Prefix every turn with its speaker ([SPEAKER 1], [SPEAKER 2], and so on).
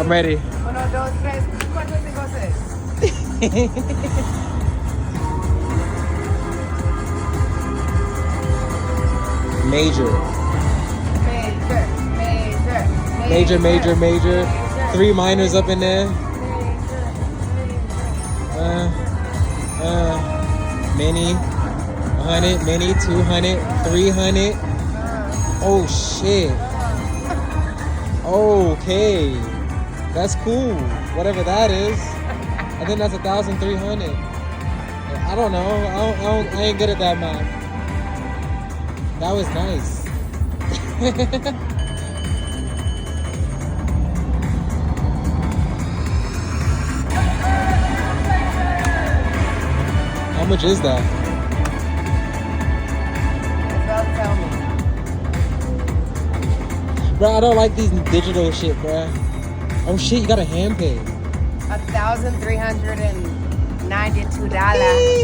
[SPEAKER 1] I'm ready.
[SPEAKER 2] 1, 2, 3, 4, 5, 6.
[SPEAKER 1] Major. Major. 3 minors up in there. Mini. 100, mini, 200, 300. Oh shit. Okay. That's cool. Whatever that is. I think that's 1,300. I don't know. I ain't good at that math. That was nice. How much is that?
[SPEAKER 2] Don't tell me.
[SPEAKER 1] Bro, I don't like these digital shit, bro. Oh shit, you got a hand pay.
[SPEAKER 2] $1,392.